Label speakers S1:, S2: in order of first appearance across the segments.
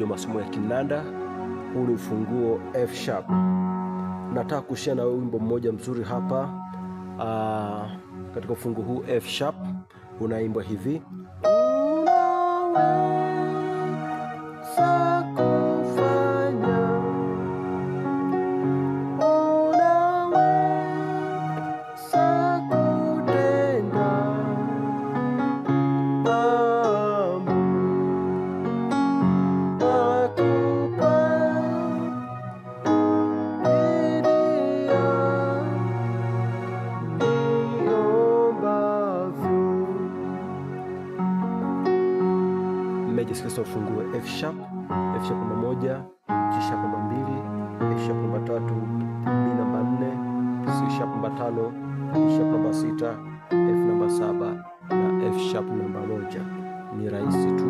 S1: ufuatiliaji wa masomo ya kinanda. Huu ni ufunguo F sharp. Nataka kushare na wimbo mmoja mzuri hapa. Katika ufunguo huu F sharp unaimbwa hivi: Sasa ufungue F sharp namba 1, G sharp namba 2, A sharp namba 3, B namba 4, C sharp namba 5, D sharp namba 6, F namba 7 na F sharp namba 1. Ni rahisi tu.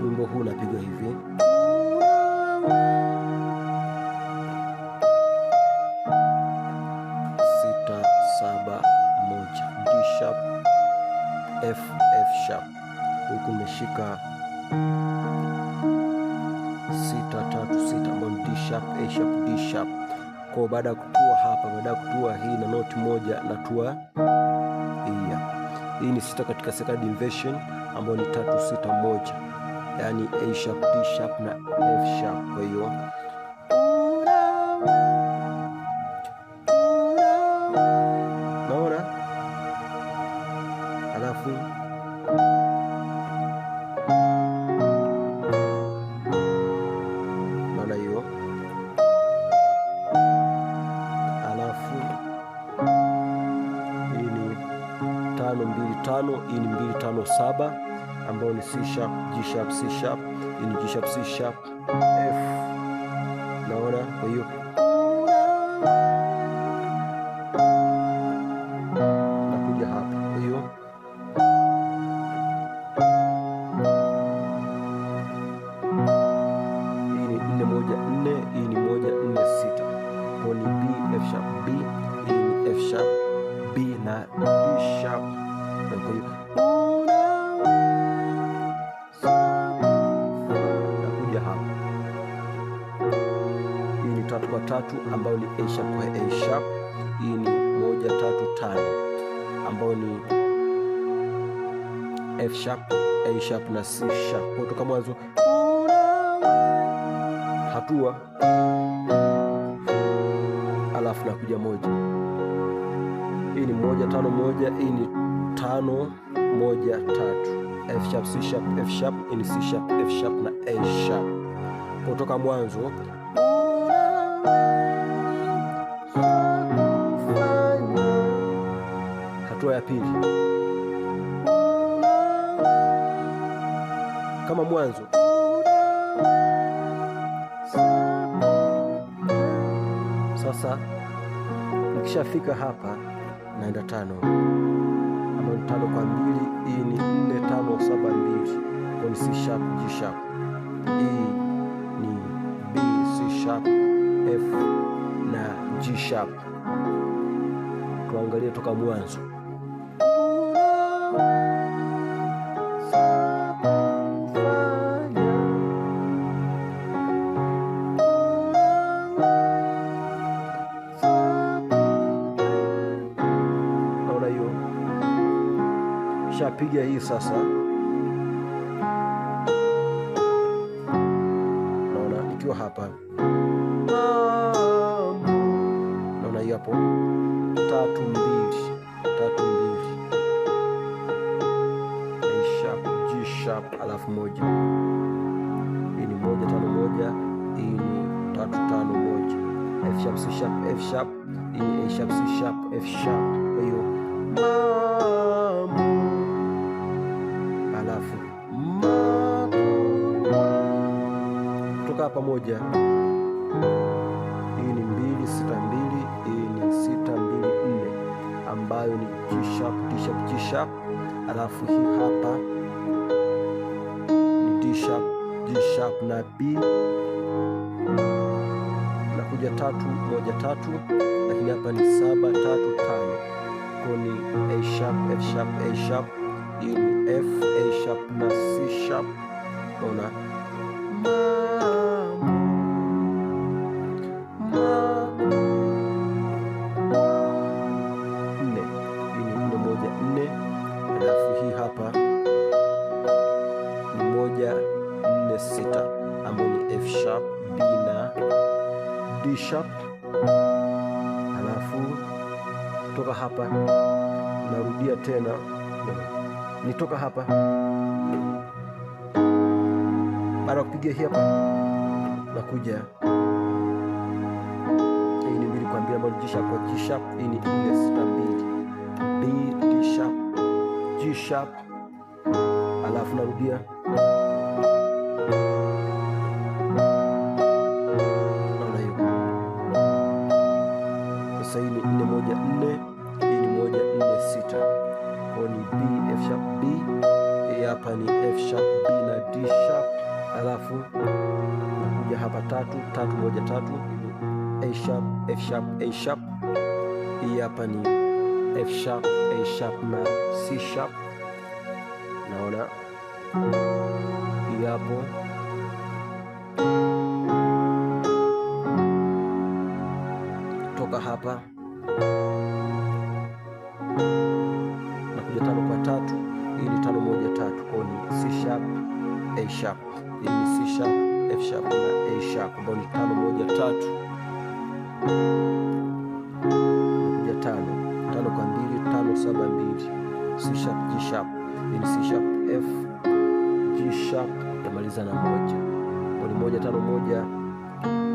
S1: Wimbo huu unapigwa hivi: sita, saba, moja, D sharp, F sharp. Huku nimeshika 6-3-6 ambayo ni D sharp, A sharp, D sharp. Kwa baada ya kutua hapa, baada ya kutua hii na noti moja natua hii. Hii ni 6 katika second inversion ambayo ni 3-6-1, yaani A sharp, D sharp na F sharp. Kwa hiyo naona, alafu hii ni 2-5-7 ambayo ni C sharp, G sharp, C sharp. Hii ni G sharp, C sharp, F. Naona, kwa hiyo nakuja hapa. Kwa hiyo hii ni 4-1-4, hii ni 1-4-6. Kwa ni B, F sharp, B. Hii ni F sharp, B na D sharp. Kwa hiyo nakuja hapa. Hii ni 3-3 ambayo ni A sharp kwa A sharp. Hii ni 1-3-5 ambayo ni F sharp, A sharp na C sharp. Kutoka mwanzo hatua, alafu nakuja moja. Hii ni 1-5-1. Hii ni 5-1-3, F sharp, C sharp, F sharp. Hii ni C sharp, F sharp na A sharp. Kutoka mwanzo hatua ya pili kama mwanzo. Sasa nikishafika hapa naenda 5 ambayo ni 5 kwa 2. Hii ni 4-5-7-2 kwa ni C sharp, G sharp. Hii ni B, C sharp, F na G sharp. Tuangalie toka mwanzo. Shapiga hii sasa, naona ikiwa hapa, naona hii hapo 3-2 A sharp, G sharp, alafu 1. Hii ni 1-5-1. Hii ni 3-5-1, F sharp, C sharp, F sharp. Hii ni A sharp, C sharp, F sharp. Kwa hiyo alafu kutoka pamoja. Hii ni 2-6-2. Hii ni 6-2-4 ambayo ni G sharp, D sharp, G sharp. Alafu hii hapa ni D sharp, G sharp na B. Nakuja 3-1-3, lakini hapa ni 7-3-5. Kwa ni A sharp, F sharp, A sharp. Hii ni F, A sharp na C sharp. Unaona D sharp, alafu toka hapa narudia tena, nitoka hapa baada ya kupiga hii hapa nakuja, hii ni mbili kwa mbili ambayo G sharp kwa G sharp. Hii ni 4 6 2 B D sharp G sharp, alafu narudia sasa. Hii ni 4 1 4, hii ni 1 4 6, kwa ni B F sharp B. Hii hapa ni F sharp B na D sharp, alafu nakuja hapa 3 3 1 3, A sharp F sharp A sharp. Hii hapa ni F sharp A sharp na C sharp, naona hii hapo. Toka hapa nakuja 5 kwa 3, hii ni 5 1 3, kwa ni C sharp A sharp. Hii ni C sharp F sharp na A sharp, ambayo ni 5 1 3. Nakuja 5 5 kwa 2 5 7 2, C sharp G sharp. Hii ni C sharp F G sharp, tamaliza na 1, kwa ni 1 5 1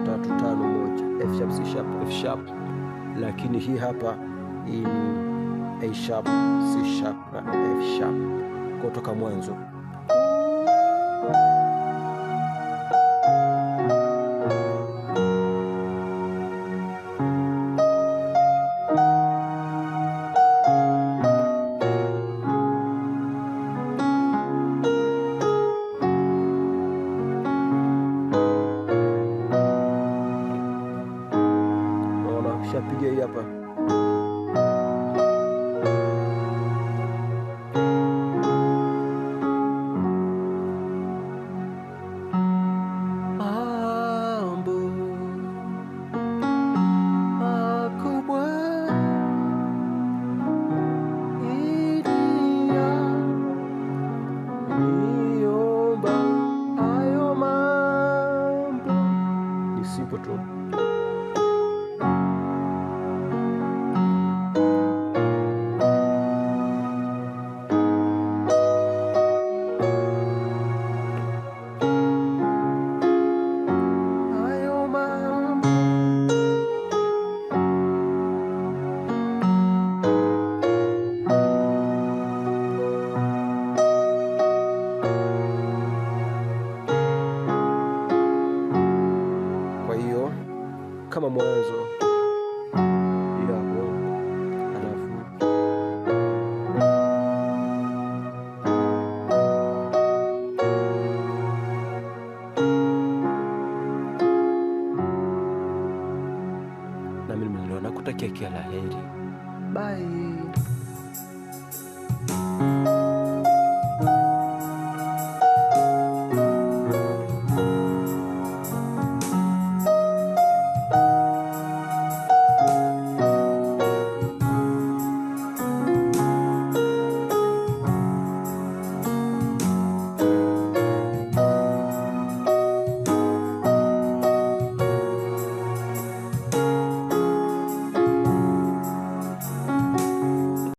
S1: 3 5 1, F sharp C sharp F sharp. Lakini hii hapa, hii ni A sharp C sharp na F sharp, kutoka mwanzo. Piga hii hapa, mambo makubwa niomba, hayo mambo ni simple tu. Kama mwanzo hapo, alafu na mimi niliona kutakia kila la heri. Bye.